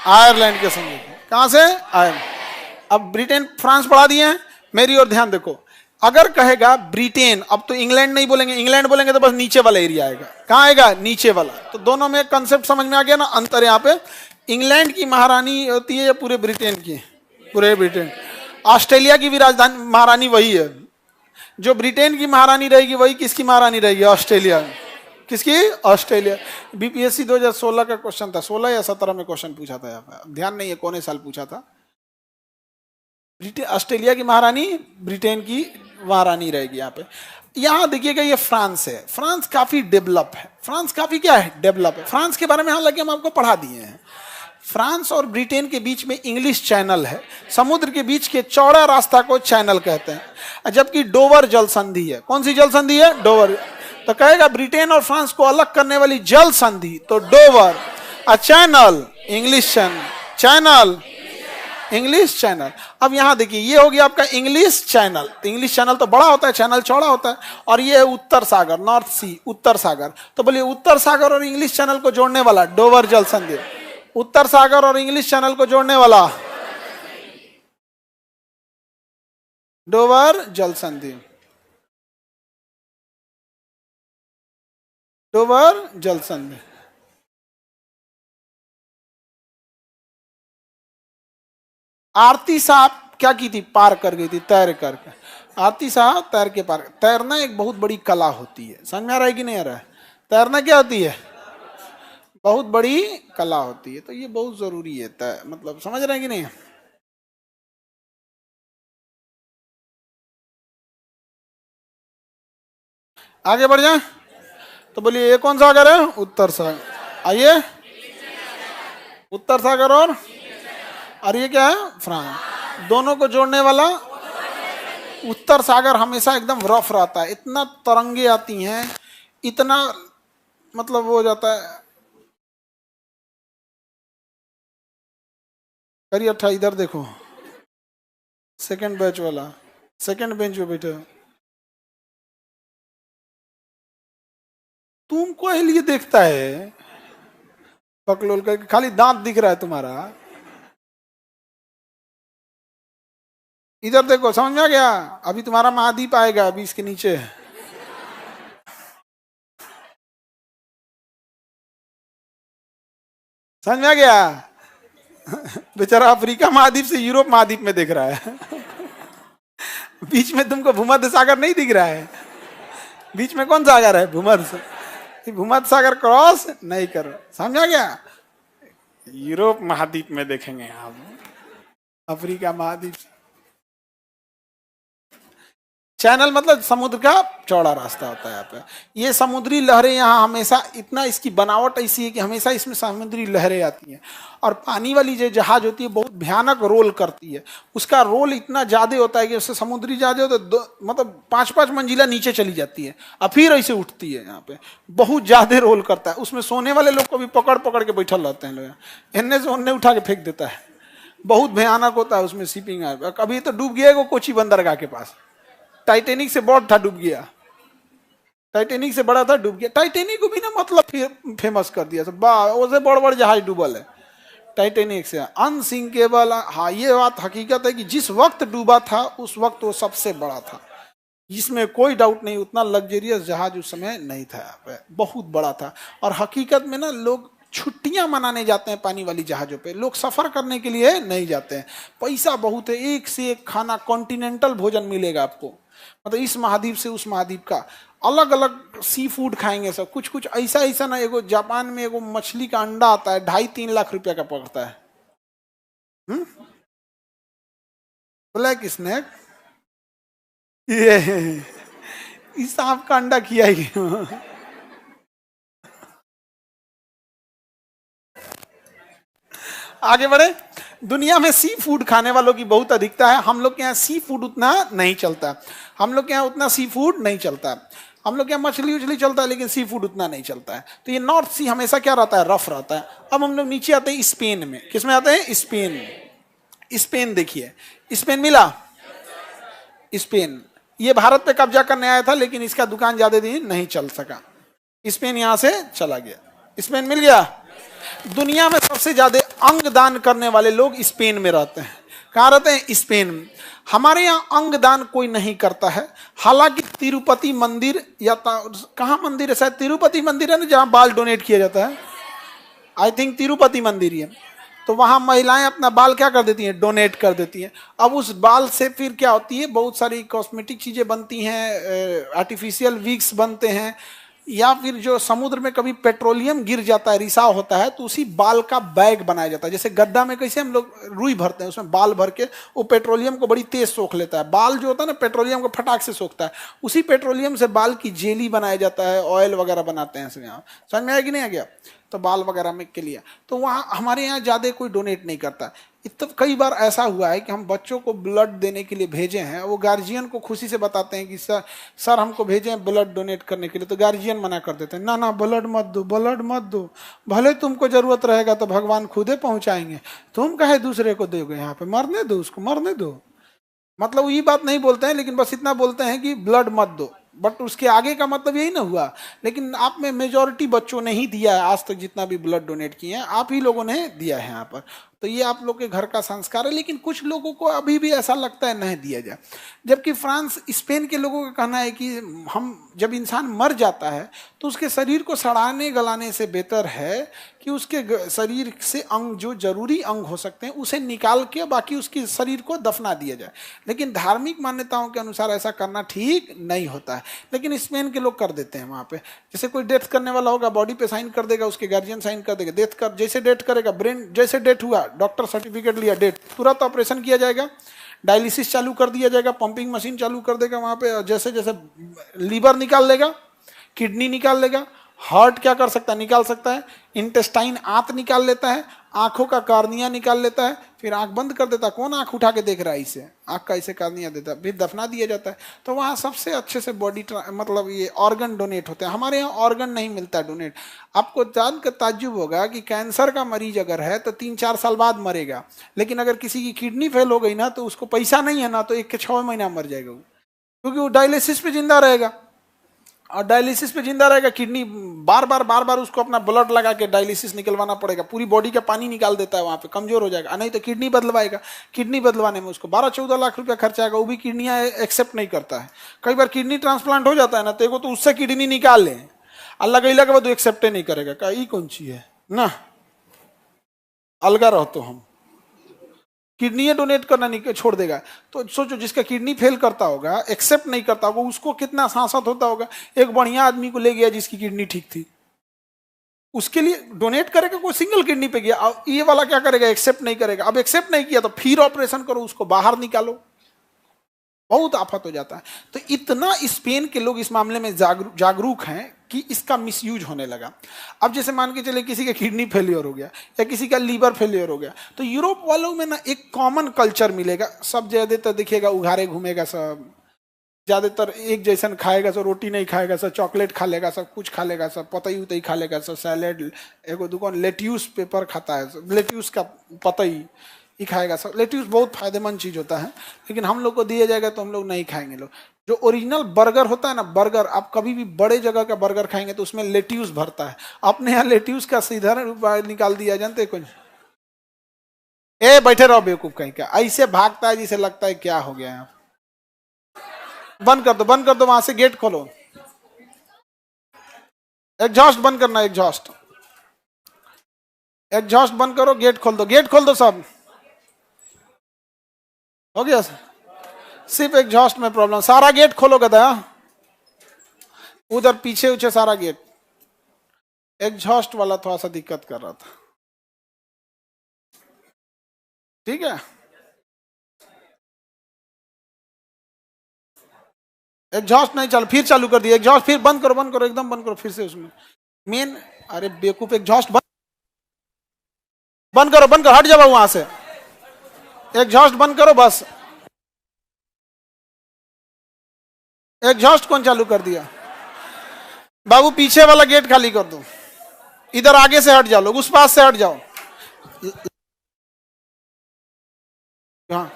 Ireland के समझे थे। कहां से? आयरलैंड। अब ब्रिटेन फ्रांस बढ़ा दिए हैं। मेरी ओर ध्यान देखो, अगर कहेगा ब्रिटेन, अब तो इंग्लैंड नहीं बोलेंगे, इंग्लैंड बोलेंगे तो बस नीचे वाला एरिया आएगा। कहां आएगा? नीचे वाला। तो दोनों में कंसेप्ट समझ में आ गया ना, अंतर यहाँ पे। इंग्लैंड की महारानी होती है या पूरे ब्रिटेन की? पूरे ब्रिटेन। ऑस्ट्रेलिया की भी राजधानी महारानी वही है। जो ब्रिटेन की महारानी रहेगी वही किसकी महारानी रहेगी? ऑस्ट्रेलिया। किसकी? ऑस्ट्रेलिया। बीपीएससी 2016 का क्वेश्चन था, 16 या 17 में क्वेश्चन पूछा था, यहाँ पे ध्यान नहीं है कौन साल पूछा था। ऑस्ट्रेलिया की महारानी ब्रिटेन की महारानी रहेगी यहाँ पे। यहाँ देखिएगा ये फ्रांस है। फ्रांस काफी डेवलप है। फ्रांस काफी क्या है? डेवलप है। फ्रांस के बारे में हालांकि हम आपको पढ़ा दिए हैं। फ्रांस और ब्रिटेन के बीच में इंग्लिश चैनल है। समुद्र के बीच के चौड़ा रास्ता को चैनल कहते हैं, जबकि डोवर जल संधि है। कौन सी जल संधि है? डोवर। तो कहेगा ब्रिटेन और फ्रांस को अलग करने वाली जल संधि, तो Dover. Channel, English channel. Channel, English channel. अब यहां देखिए, ये हो गया आपका इंग्लिश चैनल। तो इंग्लिश चैनल तो बड़ा होता है, चैनल चौड़ा होता है। और ये है उत्तर सागर, नॉर्थ सी, उत्तर सागर। तो बोलिए उत्तर सागर और इंग्लिश चैनल को जोड़ने वाला डोवर जल संधि। उत्तर सागर और इंग्लिश चैनल को जोड़ने वाला डोवर जल संधि। डोवर जल संधि। आरती साहब क्या की थी? पार कर गई थी, तैर करके। आरती साहब तैर के पार। तैरना एक बहुत बड़ी कला होती है। समझ में आ रहा है कि नहीं आ रहा है? तैरना क्या होती है? बहुत बड़ी कला होती है। तो ये बहुत जरूरी है, मतलब समझ रहे हैं कि नहीं? आगे बढ़ जाए तो बोलिए ये कौन सागर है? उत्तर सागर। आइए, उत्तर सागर और ये क्या है? फ्रांस। दोनों को जोड़ने वाला उत्तर सागर हमेशा एकदम रफ रहता है। इतना तरंगे आती हैं, इतना मतलब वो हो जाता है। करिए अच्छा, इधर देखो, सेकंड बैच वाला, सेकंड बेंच पे बैठे। तुमको लिए देखता है पकलोल करके, खाली दांत दिख रहा है तुम्हारा। इधर देखो, समझ में आ गया? अभी तुम्हारा महाद्वीप आएगा, अभी इसके नीचे। समझ में आ गया? बेचारा अफ्रीका महाद्वीप से यूरोप महाद्वीप में देख रहा है। बीच में तुमको भूमध्य सागर नहीं दिख रहा है? बीच में कौन सागर है? भूमध्य। भूमध्य सागर क्रॉस नहीं करो। समझ आ गया? यूरोप महाद्वीप में देखेंगे आप, अफ्रीका महाद्वीप। चैनल मतलब समुद्र का चौड़ा रास्ता होता है यहाँ पे। ये समुद्री लहरें यहाँ हमेशा, इतना इसकी बनावट ऐसी है कि हमेशा इसमें समुद्री लहरें आती हैं। और पानी वाली जो जहाज होती है बहुत भयानक रोल करती है। उसका रोल इतना ज्यादा होता है कि उससे समुद्री जहाज होता है मतलब 5-5 मंजिला नीचे चली जाती है और फिर ऐसे उठती है। यहाँ पे बहुत ज्यादा रोल करता है। उसमें सोने वाले लोग को भी पकड़ पकड़ के बैठल रहते हैं लोग, इन्ने से उन्ने उठा के फेंक देता है। बहुत भयानक होता है उसमें शिपिंग। कभी तो डूब गया कोची बंदरगाह के पास। टाइटेनिक से बड़ा था, डूब गया। टाइटेनिक से बड़ा था, डूब गया। टाइटेनिक को भी ना मतलब फेमस कर दिया सब, उससे बड़ बड़ जहाज डूबल है टाइटेनिक से, अनसिंकेबल। हाँ, ये बात हकीकत है कि जिस वक्त डूबा था उस वक्त वो सबसे बड़ा था, इसमें कोई डाउट नहीं। उतना लग्जरियस जहाज उस समय नहीं था, यहाँ पे बहुत बड़ा था। और हकीकत में ना लोग छुट्टियां मनाने जाते हैं पानी वाली जहाजों पे, लोग सफर करने के लिए नहीं जाते हैं। पैसा बहुत है, एक से एक खाना, कॉन्टिनेंटल भोजन मिलेगा आपको। मतलब इस महाद्वीप से उस महाद्वीप का अलग अलग सी फूड खाएंगे सब। कुछ कुछ ऐसा ऐसा ना, एगो जापान में एगो मछली का अंडा आता है 2.5-3 लाख रुपया का पड़ता है। ब्लैक स्नैक, ये इस सांप का अंडा किया ही। आगे बढ़े। दुनिया में सी फूड खाने वालों की बहुत अधिकता है। हम लोग के यहाँ सी फूड उतना नहीं चलता। हम लोग के यहाँ उतना सी फूड नहीं चलता। हम लोग के यहाँ मछली उछली चलता है, लेकिन सी फूड उतना नहीं चलता है। तो ये नॉर्थ सी हमेशा क्या रहता है? रफ रहता है। अब हम लोग नीचे आते हैं स्पेन में। किस में आते हैं? स्पेन। स्पेन देखिए, स्पेन मिला। स्पेन ये भारत पे कब्जा करने आया था, लेकिन इसका दुकान ज्यादा दिन नहीं चल सका। स्पेन यहां से चला गया। स्पेन मिल गया। दुनिया में सबसे ज्यादा अंग दान करने वाले लोग स्पेन में रहते हैं। कहाँ रहते हैं? स्पेन में। हमारे यहाँ अंग दान कोई नहीं करता है। हालांकि तिरुपति मंदिर या कहाँ मंदिर है, शायद तिरुपति मंदिर है ना, जहाँ बाल डोनेट किया जाता है। आई थिंक तिरुपति मंदिर ही है। तो वहाँ महिलाएं अपना बाल क्या कर देती हैं? डोनेट कर देती हैं। अब उस बाल से फिर क्या होती है, बहुत सारी कॉस्मेटिक चीजें बनती हैं, आर्टिफिशियल विग्स बनते हैं, या फिर जो समुद्र में कभी पेट्रोलियम गिर जाता है, रिसाव होता है, तो उसी बाल का बैग बनाया जाता है। जैसे गड्ढा में कैसे हम लोग रुई भरते हैं, उसमें बाल भर के वो पेट्रोलियम को बड़ी तेज सोख लेता है। बाल जो होता है ना, पेट्रोलियम को फटाक से सोखता है। उसी पेट्रोलियम से बाल की जेली बनाया जाता है, ऑयल वगैरह बनाते हैं। यहाँ समझ में आया कि नहीं आ गया? तो बाल वगैरह में के लिए तो वहाँ हमारे यहाँ ज़्यादा कोई डोनेट नहीं करता। इतना कई बार ऐसा हुआ है कि हम बच्चों को ब्लड देने के लिए भेजे हैं, वो गार्जियन को खुशी से बताते हैं कि सर हमको भेजे हैं ब्लड डोनेट करने के लिए, तो गार्जियन मना कर देते हैं, ना ना ब्लड मत दो, ब्लड मत दो, भले तुमको जरूरत रहेगा तो भगवान खुदे पहुंचाएंगे, तुम कहे दूसरे को दोगे, यहाँ पे मरने दो, उसको मरने दो। मतलब ये बात नहीं बोलते हैं, लेकिन बस इतना बोलते हैं कि ब्लड मत दो, बट उसके आगे का मतलब यही ना हुआ। लेकिन आप में मेजॉरिटी बच्चों ने ही दिया है, आज तक जितना भी ब्लड डोनेट किए हैं आप ही लोगों ने दिया है यहाँ पर। तो ये आप लोग के घर का संस्कार है। लेकिन कुछ लोगों को अभी भी ऐसा लगता है नहीं दिया जाए, जबकि फ्रांस स्पेन के लोगों का कहना है कि हम जब इंसान मर जाता है तो उसके शरीर को सड़ाने गलाने से बेहतर है कि उसके शरीर से अंग जो जरूरी अंग हो सकते हैं उसे निकाल के बाकी उसके शरीर को दफना दिया जाए। लेकिन धार्मिक मान्यताओं के अनुसार ऐसा करना ठीक नहीं होता है, लेकिन स्पेन के लोग कर देते हैं। वहाँ पे जैसे कोई डेथ करने वाला होगा, बॉडी पे साइन कर देगा, उसके गार्जियन साइन कर देगा, डेथ कर जैसे डेथ करेगा, ब्रेन जैसे डेथ हुआ, डॉक्टर सर्टिफिकेट लिया, डेथ, तुरंत ऑपरेशन किया जाएगा, डायलिसिस चालू कर दिया जाएगा, पंपिंग मशीन चालू कर देगा वहाँ पे, जैसे जैसे लीवर निकाल लेगा, किडनी निकाल लेगा, हार्ट क्या कर सकता है? निकाल सकता है, इंटेस्टाइन आंत निकाल लेता है, आंखों का कार्निया निकाल लेता है, फिर आंख बंद कर देता है। कौन आंख उठा के देख रहा है इसे? आंख का इसे कार्निया देता है, फिर दफना दिया जाता है। तो वहाँ सबसे अच्छे से बॉडी मतलब ये ऑर्गन डोनेट होते हैं। हमारे यहाँ ऑर्गन नहीं मिलता डोनेट। आपको जान कर ताज्जुब होगा कि कैंसर का मरीज अगर है तो 3-4 साल बाद मरेगा, लेकिन अगर किसी की किडनी फेल हो गई ना तो उसको पैसा नहीं है ना, तो 1 के 6 महीना मर जाएगा वो, क्योंकि वो डायलिसिस पे जिंदा रहेगा। और डायलिसिस पे जिंदा रहेगा, किडनी बार बार उसको अपना ब्लड लगा के डायलिसिस निकलवाना पड़ेगा, पूरी बॉडी का पानी निकाल देता है, वहाँ पे कमजोर हो जाएगा। नहीं तो किडनी बदलवाएगा, किडनी बदलवाने में उसको 12-14 लाख रुपया खर्चा आएगा, वो भी किडनियाँ एक्सेप्ट नहीं करता है। कई बार किडनी ट्रांसप्लांट हो जाता है ना, तो एगो तो उससे किडनी निकाल ले, अल्लाह गईला के बाद वो एक्सेप्ट नहीं करेगा, का ई कौन सी है ना, अलगा रहो तो हम किडनी डोनेट करना नहीं छोड़ देगा। तो सोचो जिसका किडनी फेल करता होगा, एक्सेप्ट नहीं करता होगा, उसको कितना सांसत होता होगा। एक बढ़िया आदमी को ले गया जिसकी किडनी ठीक थी, उसके लिए डोनेट करेगा, कोई सिंगल किडनी पे गया, अब ये वाला क्या करेगा? एक्सेप्ट नहीं करेगा। अब एक्सेप्ट नहीं किया तो फिर ऑपरेशन करो, उसको बाहर निकालो, बहुत आफत हो जाता है। तो इतना स्पेन के लोग इस मामले में जागरूक हैं कि इसका मिसयूज होने लगा। अब जैसे मान के चले किसी का किडनी फेलियर हो गया या किसी का लीवर फेलियर हो गया, तो यूरोप वालों में ना एक कॉमन कल्चर मिलेगा। सब ज्यादातर देखिएगा उघारे घूमेगा, सब ज्यादातर एक जैसन खाएगा, सब रोटी नहीं खाएगा, सब चॉकलेट खा लेगा, सब कुछ खा लेगा, सब पतई उतई खा लेगा, सब सैलेड, एगो दुकान लेट्यूस पेपर खाता है, लेट्यूस का पतई ही खाएगा। सब लेट्यूस बहुत फायदेमंद चीज होता है, लेकिन हम लोग को दिया जाएगा तो हम लोग नहीं खाएंगे। लोग जो ओरिजिनल बर्गर होता है ना, बर्गर आप कभी भी बड़े जगह का बर्गर खाएंगे तो उसमें लेट्यूस भरता है। अपने यहाँ लेट्यूस का सीधा निकाल दिया, जानते कुछ? ए बैठे रहो बेवकूफ कहीं का, ऐसे भागता है जिसे लगता है क्या हो गया यहाँ। बंद कर दो, बंद कर दो, वहां से गेट खोलो, एग्जॉस्ट बंद करना, एग्जॉस्ट एग्जॉस्ट बंद करो, गेट खोल दो, गेट खोल दो, सब हो गया। सिर्फ एग्जॉस्ट में प्रॉब्लम, सारा गेट खोलो गधा, उधर पीछे उछे सारा गेट। एग्जॉस्ट वाला थोड़ा सा दिक्कत कर रहा था, ठीक है। एग्जॉस्ट नहीं चल, फिर चालू कर दिया एग्जॉस्ट, फिर बंद करो, बंद करो, एकदम बंद करो फिर से उसमें मेन। अरे बेवकूफ, एग्जॉस्ट बंद करो, बंद करो, हट जाओ वहां से, एग्जॉस्ट बंद करो बस। एग्जॉस्ट कौन चालू कर दिया? बाबू पीछे वाला गेट खाली कर दो, इधर आगे से हट जाओ, लोग उस पास से हट जाओ। हाँ